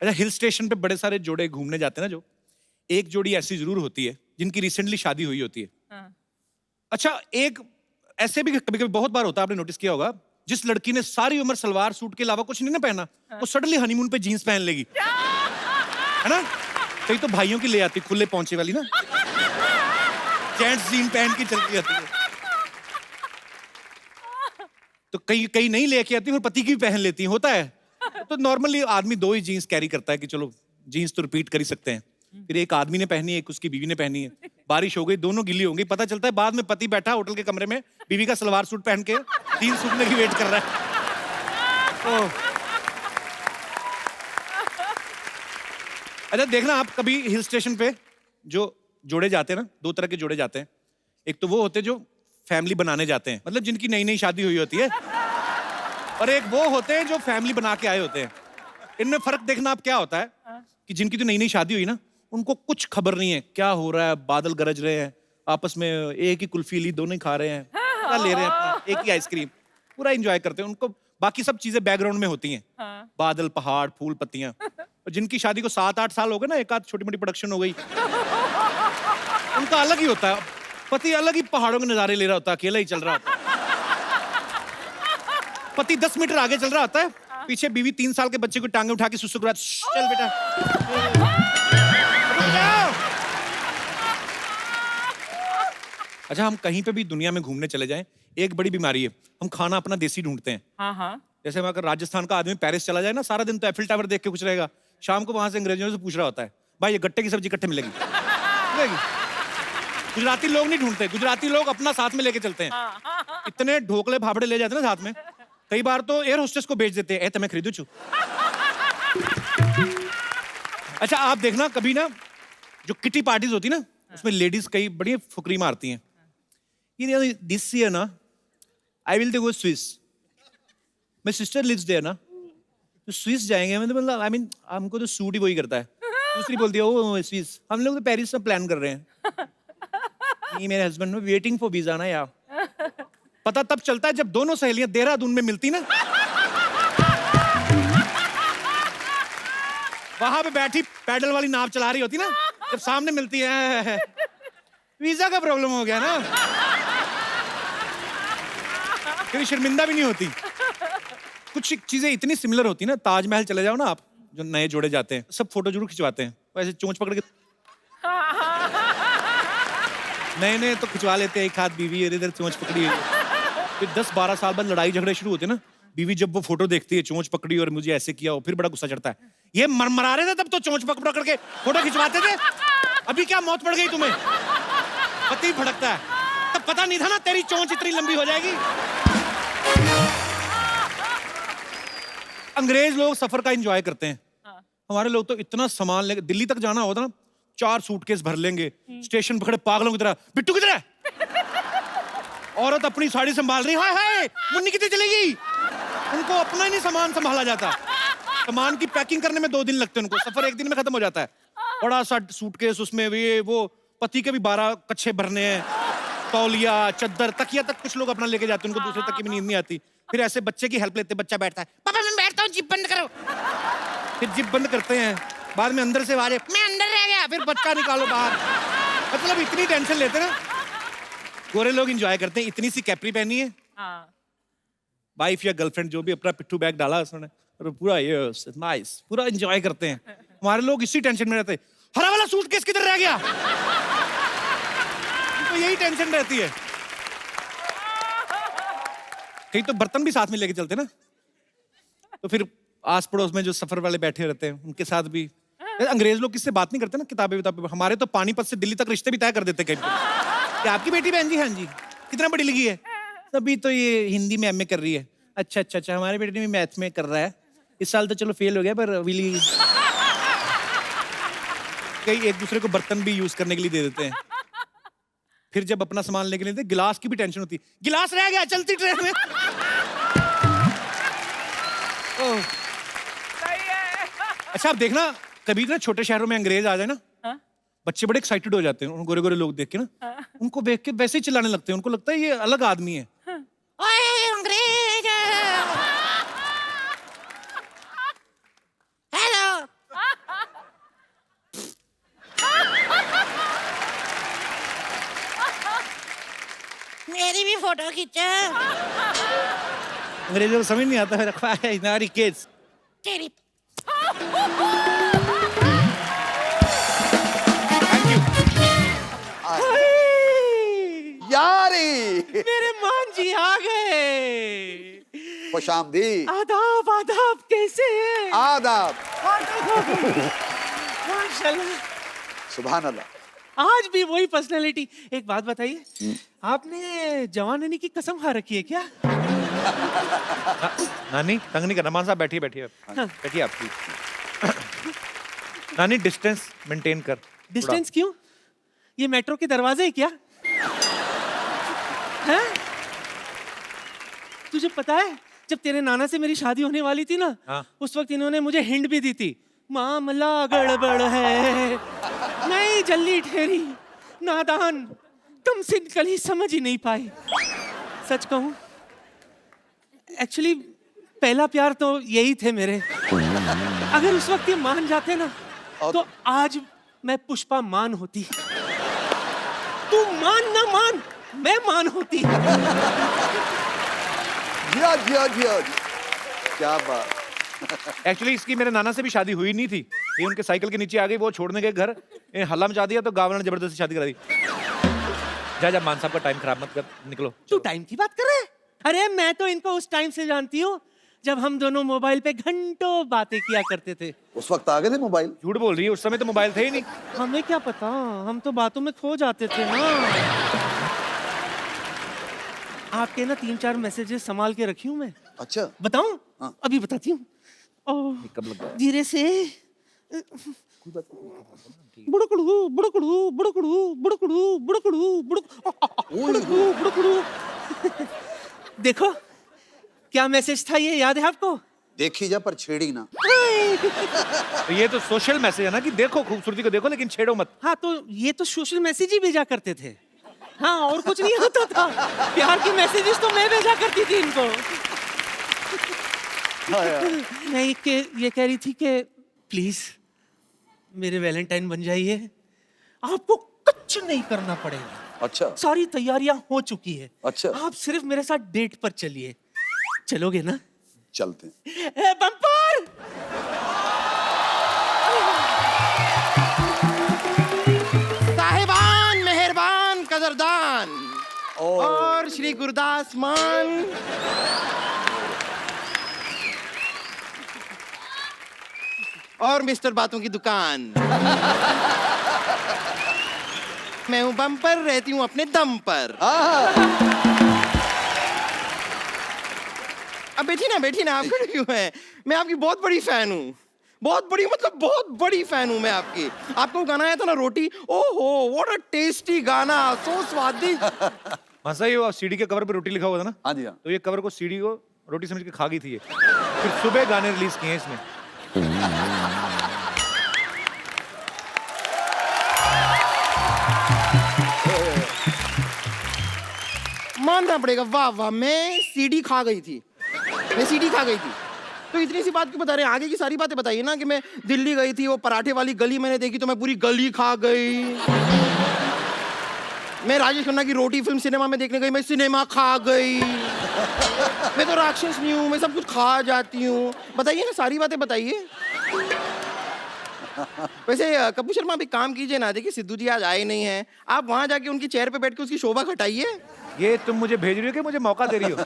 अच्छा, hill station पे बड़े सारे जोड़े घूमने जाते हैं ना, जो एक जोड़ी ऐसी जरूर होती है जिनकी रिसेंटली शादी हुई होती है। हाँ। अच्छा, एक ऐसे भी कभी कभी बहुत बार होता है, आपने नोटिस किया होगा, जिस लड़की ने सारी उम्र सलवार सूट के अलावा कुछ नहीं ना पहना, वो सडनली हनीमून पे जीन्स पहन लेगी, है ना? कई तो भाइयों की ले आती, खुले पहुंचे वाली ना, जेंट्स जीन पहन के चलती आती है। तो कई कई नहीं लेके आती और पति की भी पहन लेती है, होता है। तो नॉर्मली आदमी दो ही जीन्स कैरी करता है कि चलो जीन्स तो रिपीट कर ही सकते हैं। फिर एक आदमी ने पहनी है, एक उसकी बीवी ने पहनी है। बारिश हो गई, दोनों गिली होंगी, पता चलता है बाद में पति बैठा होटल के कमरे में, बीवी का सलवार सूट पहन के जीन्स सूखने की वेट कर रहा है। तो अच्छा, देखना आप कभी हिल स्टेशन पे जो जोड़े जाते हैं ना, दो तरह के जोड़े जाते हैं। एक तो वो होते हैं जो फैमिली बनाने जाते हैं, मतलब जिनकी नई नई शादी हुई होती है, और एक वो होते हैं जो फैमिली बना के आए होते हैं। इनमें फर्क देखना आप क्या होता है कि जिनकी तो नई नई शादी हुई ना, उनको कुछ खबर नहीं है क्या हो रहा है, बादल गरज रहे हैं, आपस में एक ही कुल्फी ली, दोनों ही खा रहे हैं, पूरा ले रहे हैं अपना, एक ही आइसक्रीम, पूरा एंजॉय करते हैं। उनको बाकी सब चीजें बैकग्राउंड में होती हैं, बादल, पहाड़, फूल, पत्तियां। और जिनकी शादी को 7-8 साल हो गए ना, एक आध छोटी मोटी प्रोडक्शन हो गई, उनका अलग ही होता है। पति अलग ही पहाड़ों के नजारे ले रहा होता है, अकेला ही चल रहा होता है। पति 10 मीटर आगे चल रहा होता है, पीछे बीवी 3 साल के बच्चे को टांगे उठा के सुसुक, चल बेटा। अच्छा, हम कहीं पे भी दुनिया में घूमने चले जाएं, एक बड़ी बीमारी है, हम खाना अपना देसी ढूंढते हैं। हाँ हाँ। जैसे अगर राजस्थान का आदमी पेरिस चला जाए ना, सारा दिन तो एफिल टावर देख के कुछ रहेगा, शाम को वहां से अंग्रेजों से पूछ रहा होता है, भाई ये गट्टे की सब्जी कट्टे मिलेगी? गुजराती लोग नहीं ढूंढते, गुजराती लोग अपना साथ में लेके चलते हैं। इतने ढोकले फाफड़े ले जाते हैं ना साथ में, कई बार तो एयर होस्टेस को बेच देते हैं, ए तुम्हें खरीदू छू। अच्छा, आप देखना कभी ना, जो किटी पार्टीज होती ना, उसमें लेडीज कई बड़ी फुकरी मारती हैं, ये दिस ईयर ना I will go Swiss, my sister lives there ना, तो स्विस जाएंगे, मतलब आई मीन हमको तो सूट ही वही करता है। दूसरी बोलती है ओ स्विस, हम लोग तो पेरिस से प्लान कर रहे हैं। ये मेरे हस्बैंड ने वेटिंग फॉर वीजा ना यार। पता तब चलता है जब दोनों सहेलियां देहरादून में मिलती ना, वहां पे बैठी पैडल वाली नाव चला रही होती ना, जब सामने मिलती है, वीजा का प्रॉब्लम हो गया ना, फिर शर्मिंदा भी नहीं होती। कुछ चीजें इतनी सिमिलर होती ना, ताजमहल चले जाओ ना आप, जो नए जोड़े जाते हैं सब फोटो जरूर खिंचवाते हैं, वैसे चोंच पकड़ के नए नए तो खिंचवा लेते हैं, एक हाथ बीवी और इधर चोंच पकड़ी हुई है। फिर 10-12 साल बाद लड़ाई झगड़े शुरू होते हैं ना, बीवी जब वो फोटो देखती है, चोंच पकड़ी और मुझे ऐसे किया हो, फिर बड़ा गुस्सा चढ़ता है, ये मरमरा रहे थे तब तो चोंच पकड़ पकड़ के फोटो खिंचवाते थे, अभी क्या मौत पड़ गई तुम्हें? पति भड़कता है, तब पता नहीं था ना तेरी चोंच इतनी लंबी हो जाएगी। अंग्रेज लोग सफर का एंजॉय करते हैं, हमारे लोग तो इतना सामान लेके, दिल्ली तक जाना होता ना, 4 सूटकेस भर लेंगे, स्टेशन पकड़े पागलों की तरह, बिट्टू किधर है? औरत अपनी साड़ी संभाल रही, हाय हाय मुन्नी कितनी चलेगी? उनको अपना ही नहीं सामान संभाला जाता। सामान की पैकिंग करने में 2 दिन लगते हैं उनको, सफर 1 दिन में खत्म हो जाता है। बड़ा सा सूटकेस, उसमें ये वो, पति के भी 12 कच्छे भरने हैं, तौलिया, चद्दर, तकिया तक कुछ लोग अपना लेके जाते हैं, उनको दूसरे तक की भी नींद नहीं आती। फिर ऐसे बच्चे की हेल्प लेते हैं, बच्चा बैठता है, पापा मैं बैठता हूँ, जिप बंद करो। फिर जिप बंद करते हैं, बाद में अंदर से आवाज, मैं अंदर रह गया, फिर बच्चा निकालो बाहर। मतलब इतनी टेंशन लेते हैं ना, गोरे लोग एंजॉय करते हैं। इतनी सी कैपरी पहनी है, वाइफ या गर्लफ्रेंड जो भी, अपना पिट्ठू बैग डाला उसने, और पूरा ये नाइस, पूरा एंजॉय करते हैं। हमारे लोग इसी टेंशन में रहते हैं, हरा वाला सूटकेस किधर रह गया? तो यही टेंशन रहती है। कहीं तो बर्तन भी साथ में लेके चलते ना, तो फिर आस पड़ोस में जो सफर वाले बैठे रहते हैं उनके साथ भी। अंग्रेज लोग किससे बात नहीं करते ना, किताबें, हमारे तो पानीपत से दिल्ली तक रिश्ते भी तय कर देते कहीं पे। क्या आपकी बेटी बहन जी? हाँ जी। कितना पढ़ी लिखी है? अभी तो ये हिंदी में एमए कर रही है। अच्छा अच्छा अच्छा, हमारे बेटे भी मैथ में कर रहा है, इस साल तो चलो फेल हो गया, पर विली कई एक दूसरे को बर्तन भी यूज करने के लिए दे देते हैं। फिर जब अपना सामान लेके लेते, गिलास की भी टेंशन होती है, गिलास रह गया चलती ट्रेन में। अच्छा, आप देखना कभी ना छोटे शहरों में अंग्रेज आ जाए ना, बच्चे बड़े एक्साइटेड हो जाते हैं, गोरे गोरे लोग देख के ना, उनको देख के वैसे ही चिल्लाने लगते हैं, उनको लगता है ये अलग आदमी है। ओए अंग्रेज, हेलो, फोटो खींचे। अंग्रेजों को समझ नहीं आता है रखवा है नारी केस। तेरी यारी मेरे मान जी आ गए। खुशामदीद। आदाब आदाब, कैसे हैं? आदाब। माशाल्लाह। सुभान अल्लाह। आज भी वही पर्सनालिटी। एक बात बताइए, आपने जवानी की कसम खा रखी है क्या? नानी तंग नहीं करना, मान साहब बैठिए बैठिए बैठिए आप प्लीज। नानी डिस्टेंस मेंटेन कर। डिस्टेंस क्यों? ये मेट्रो के दरवाजे है क्या? हैं? तुझे पता है जब तेरे नाना से मेरी शादी होने वाली थी ना, हाँ। उस वक्त इन्होंने मुझे हिंट भी दी थी, मामला गड़बड़ है। नहीं जल्दी ठहरी, नादान, तुम सिंकली समझ ही नहीं पाए। सच कहूं, एक्चुअली पहला प्यार तो यही थे मेरे। अगर उस वक्त ये मान जाते ना, तो आज मैं पुष्पा मान होती। तू मान ना मान, मैं मान होती। जिया जिया जिया, क्या बात। एक्चुअली इसकी मेरे नाना से भी शादी हुई नहीं थी, ये उनके साइकिल के नीचे आ गई, वो छोड़ने गए घर, ये हल्ला मचा दिया तो गाँव वालों ने जबरदस्ती शादी करा दी। जा जा मान साहब का टाइम खराब मत कर, निकलो। तू टाइम की बात कर रहा है? अरे मैं तो इनको उस टाइम से जानती हूँ जब हम दोनों मोबाइल पे घंटों बातें किया करते थे। उस वक्त आ गए थे मोबाइल? झूठ बोल रही है, उस समय तो मोबाइल थे ही नहीं। हमें क्या पता, हम तो बातों में खो जाते थे ना। आपके ना 3-4 मैसेजेस संभाल के रखी हूँ मैं। अच्छा। बताऊं? हाँ। अभी बताती हूँ। कब लग गया? धीरे से। बुड़कड़ू बुड़कड़ू बुड़कड़ू बुड़कड़ू बुड़कड़ू बुड़कड़ू बुड़कड़ू। देखो क्या मैसेज था, ये याद है आपको? देखी जा पर छेड़ी ना। तो ये तो सोशल मैसेज है ना कि देखो खूबसूरती को देखो लेकिन छेड़ो मत। हाँ तो ये तो सोशल मैसेज ही भेजा करते थे। हाँ और कुछ नहीं होता था। प्यार की मैसेजेस तो मैं भेजा करती थी इनको। मैं ये कह रही थी कि प्लीज मेरे वैलेंटाइन बन जाइए, आपको कुछ नहीं करना पड़ेगा। अच्छा। सारी तैयारियां हो चुकी है। अच्छा। आप सिर्फ मेरे साथ डेट पर चलिए। चलोगे ना? चलते हैं। बम्पर। साहिबान, मेहरबान, कदरदान और श्री गुरदास मान। और मिस्टर बातों की दुकान। मैं हूं बम्पर, रहती हूं अपने दम पर। अब बैठी ना, आप खड़े क्यों हैं? मैं आपकी बहुत बड़ी फैन हूँ, बहुत बड़ी, मतलब बहुत बड़ी फैन हूँ मैं आपकी। आपको गाना आया था ना रोटी, ओहो व्हाट अ टेस्टी गाना, सो स्वादिष्ट। मसा ये सीडी के कवर पे रोटी लिखा हुआ था ना? हाँ जी हाँ। तो ये कवर को सीडी को रोटी समझ के खा गई थी ये। फिर सुबह गाने रिलीज किए इसने। मानना पड़ेगा, वाह वाह, मैं सीडी खा गई थी। तो इतनी सी बात क्यों बता रहे हैं? आगे की सारी बातें बताइए ना। कि मैं दिल्ली गई थी, वो पराठे वाली गली मैंने देखी तो मैं पूरी गली खा गई। मैं राजेश खन्ना की रोटी फिल्म सिनेमा में देखने गई, मैं सिनेमा खा गई। मैं तो राक्षस नहीं हूँ, मैं सब कुछ खा जाती हूँ। बताइए ना, सारी बातें बताइए। वैसे कपूर शर्मा भी काम कीजिए ना, देखिए सिद्धू जी आज आए नहीं हैं, आप वहां जाके उनकी चेयर पे बैठ के उसकी शोभा घटाइए। ये तुम मुझे भेज रही हो कि मुझे मौका दे रही हो?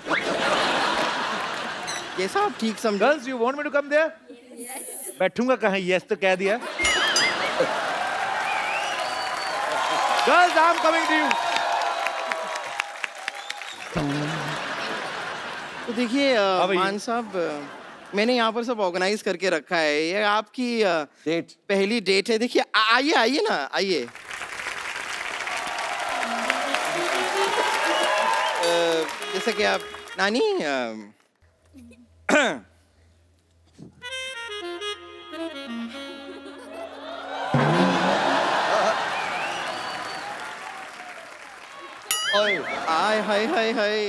जैसा आप ठीक समझो। Girls you want me to come there? बैठूंगा कहाँ? यस तो कह दिया। Girls I am coming to you. तो देखिए मान साहब, मैंने यहाँ पर सब ऑर्गेनाइज करके रखा है। ये आपकी डेट, पहली डेट है। देखिए आइए आइए ना, आइए। जैसे कि आप नानी आय हाय हाय हाय।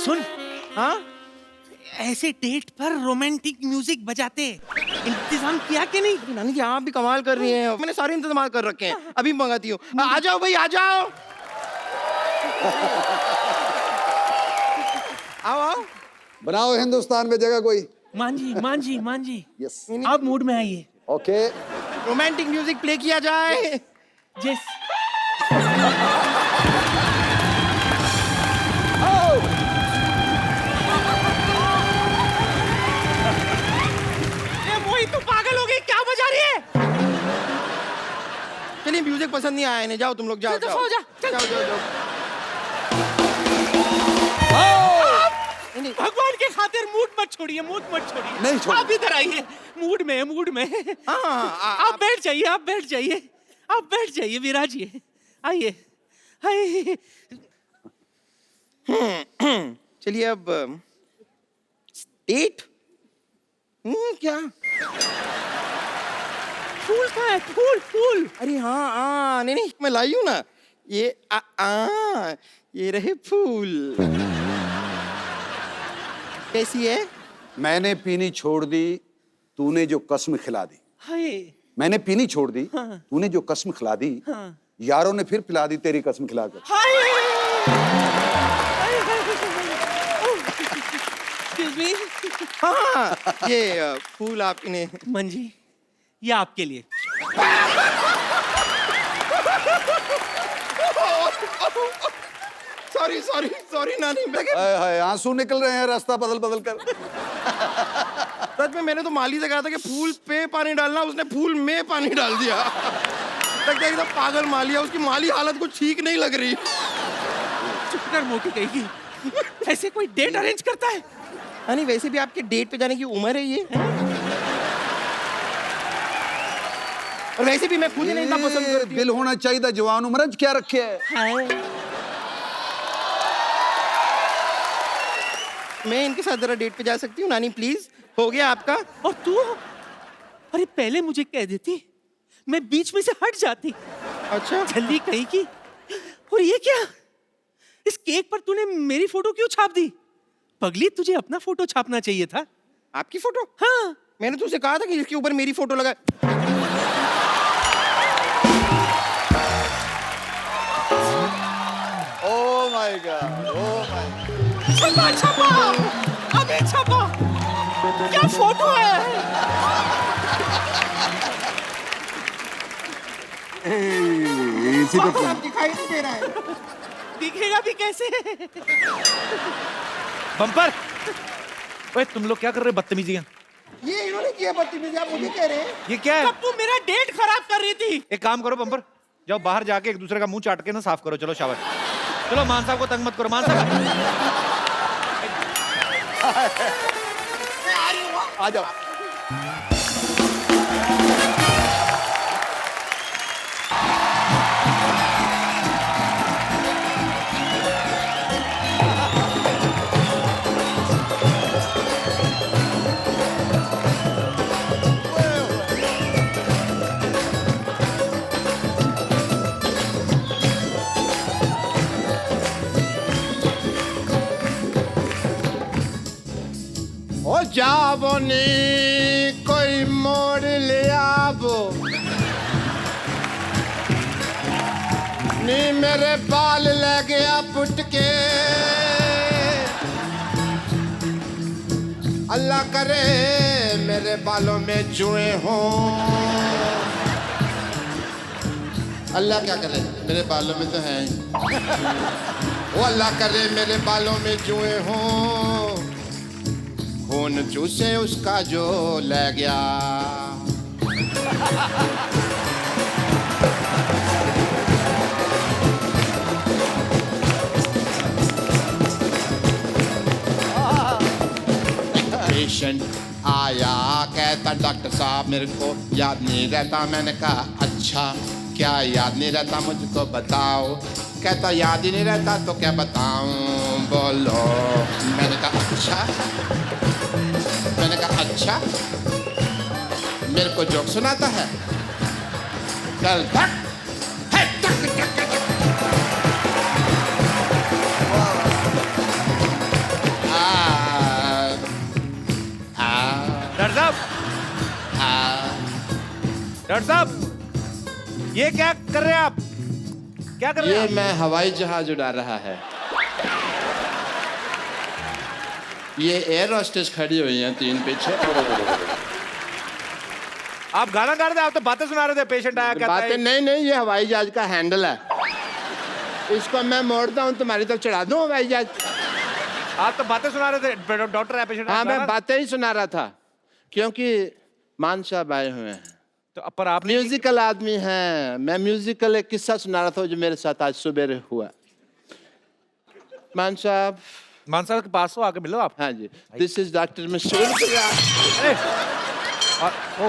सुन, हाँ ऐसे डेट पर रोमांटिक म्यूजिक बजाते इंतजाम किया कि नहीं? नानी जी आप भी कमाल कर रही हैं, मैंने सारे इंतजाम कर रखे हैं, अभी मंगाती हूँ। आ जाओ भाई, आ जाओ। आओ आओ। बनाओ हिंदुस्तान में जगह कोई। मान जी यस आप मूड में आइए। ओके। रोमांटिक म्यूजिक प्ले किया जाए। जिस ये मोहित तो पागल हो गई, क्या बजा रही है? चलिए म्यूजिक पसंद नहीं आया इन्हें, जाओ तुम लोग, जाओ चल, जाओ सो जा, चल। जाओ जाओ जाओ। भगवान के खातिर मूड मत छोड़िए। नहीं छोड़ूंगा। आप इधर आइए, मूड में। हाँ, आप बैठ जाइए, विराजिए। आइए। चलिए अब डेट। क्या? फूल कहाँ है? फूल। अरे हाँ, नहीं मैं लाई हूँ ना, ये ये रहे फूल। कैसी है? मैंने पीनी छोड़ दी, तूने जो कसम खिला दी। हाय। मैंने पीनी छोड़ दी, हाँ। तूने जो कसम खिला दी, हाँ। यारों ने फिर पिला दी तेरी कसम खिलाकर। Excuse me? हाँ, ये फूल आप इन्हें। मंजी, ये आपके लिए। सॉरी नानी, हाय हाय आंसू निकल रहे हैं रास्ता बदल कर। सच में मैंने तो माली से कहा था कि फूल पे पानी डालना, उसने फूल में पानी डाल दिया। तक एकदम पागल माली है, उसकी माली हालत कुछ ठीक नहीं लग रही। चुप कर मोटी कहेगी। ऐसे कोई डेट अरेंज करता है? नानी वैसे भी आपके डेट पे जाने की उम्र है ये। और वैसे भी मैं खुद ही नहीं इतना पसंद करती हूँ। दिल होना चाहिए, जवान उम्र क्या रखे है। मैं इनके साथ जरा डेट पे जा सकती हूँ नानी प्लीज? हो गया आपका? और तू? अरे पहले मुझे कह देती, मैं बीच में से हट जाती। अच्छा, जल्दी कहीं की। और ये क्या? इस केक पर तूने मेरी फोटो क्यों छाप दी? पगली, तुझे अपना फोटो छापना चाहिए था। आपकी फोटो? हाँ। मैंने तुझसे कहा था कि इसके ऊपर मेरी फोटो लगा। Oh my God, oh my God. छपा अबे छपा। क्या फोटो है? इसी पे दिखाई नहीं दे रहा है। दिखेगा भी कैसे? बम्पर, ओए तुम लोग क्या कर रहे हो? बदतमीजियां। ये इन्होंने किया बदतमीजी, आप मुझे कह रहे हैं? ये क्या है? कब तू मेरा डेट खराब कर रही थी? एक काम करो बम्पर, जाओ बाहर जाके एक दूसरे का मुंह चाट के ना साफ करो। चलो शाबाश। चलो मान साहब को तंग मत करो। मान साहब आ जाओ। ओ जाबो नी कोई मोड़ ले आबो नी मेरे बाल ले गया पुट के अल्लाह करे मेरे बालों में जुए हों अल्लाह क्या करे मेरे बालों में तो है वो अल्लाह करे मेरे बालों में जुए हों खून चूसे उसका जो ले गया पेशेंट आया कहता डॉक्टर साहब मेरे को याद नहीं रहता मैंने कहा अच्छा क्या याद नहीं रहता मुझको बताओ कहता याद ही नहीं रहता तो क्या बताऊं बोलो मैंने कहा अच्छा मेरे को जोक सुनाता है चल भाग डॉक्टर साहब, डॉक्टर साहब ये क्या कर रहे हैं आप? क्या कर रहे ये हैं मैं हवाई जहाज उड़ा रहा है। ये एयर होस्टेस खड़ी हुई हैं 3 पीछे। आप गाना गा रहे थे, आप तो बातें सुना रहे थे। पेशेंट आया कहता बातें है नहीं, ये हवाई जहाज का हैंडल है। इसको मैं मोड़ता हूँ, तुम्हारी तरफ चढ़ा दूँ हवाई जहाज। आप तो बातें सुना रहे थे। डॉक्टर है, पेशेंट हाँ, मैं बातें ही सुना रहा था क्योंकि मान साहब आए हुए हैं। तो पर आपने म्यूजिकल आदमी हैं। मैं म्यूजिकल एक किस्सा सुना रहा था जो मेरे साथ आज सुबह हुआ। मान साहब के पास हो, आके मिलो आप। हाँ जी, दिस इज डॉक्टर मशहूर।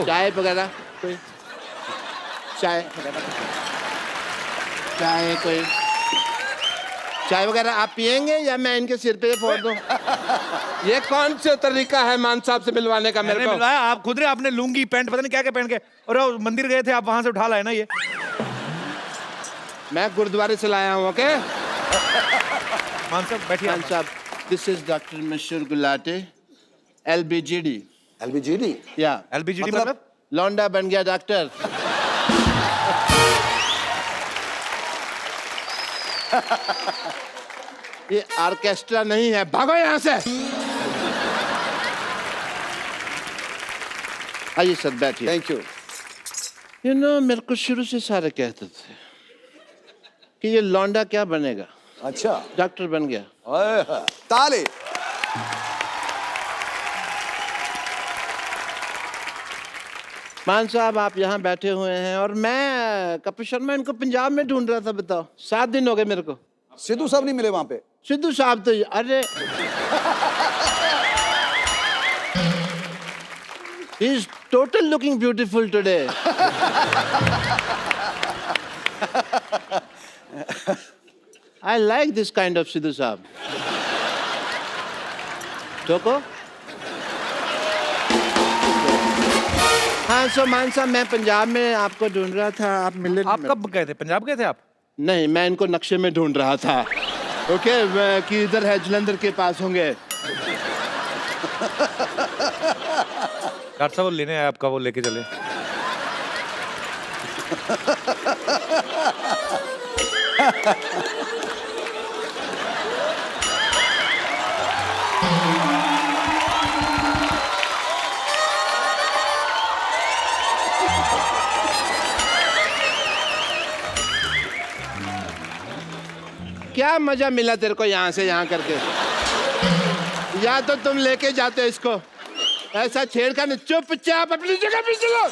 चाय वगैरह कोई? चाय कोई? चाय वगैरह आप पियेंगे या मैं इनके सिर पे फोड़ दूं? ये कौन सा तरीका है मान साहब से मिलवाने का? मेरे को मिलवाया आप खुद ने। आपने लुंगी पैंट पता नहीं क्या क्या पहन के, और वो मंदिर गए थे आप, वहां से उठा लाए ना ये। मैं गुरुद्वारे से लाया हूँ। ओके मान साहब बैठिए। मान साहब, दिस इज डॉक्टर मशहूर गुलाटी, LBGD। LBGD? या LBGD मतलब लौंडा बन गया डॉक्टर। ये ऑर्केस्ट्रा नहीं है, भागो यहाँ से। आइए सर, बैठिए। Thank you. मेरे को शुरू से सारे कहते थे कि ये लौंडा क्या बनेगा, अच्छा, डॉक्टर बन गया। ताले। मान साहब आप यहाँ बैठे हुए हैं और मैं कपिल शर्मा इनको पंजाब में ढूंढ रहा था। बताओ, 7 दिन हो गए मेरे को। सिद्धू साहब नहीं मिले वहां पे? सिद्धू साहब तो अरे he is total looking beautiful today. I like this kind of Sidhu साहब। टोको? हाँ, सो मान साहब मैं पंजाब में आपको ढूंढ रहा था, आप मिले नहीं। आप कब गए थे? पंजाब गए थे आप? नहीं, मैं इनको नक्शे में ढूंढ रहा था। ओके, कि इधर है, जलंधर के पास होंगे। डॉक्टर साहब वो लेने आए आपका, वो लेके चले। क्या मजा मिला तेरे को यहाँ से यहाँ करके? या तो तुम लेके जाते इसको, ऐसा छेड़खानी। चुपचाप अपनी जगह पे चलो।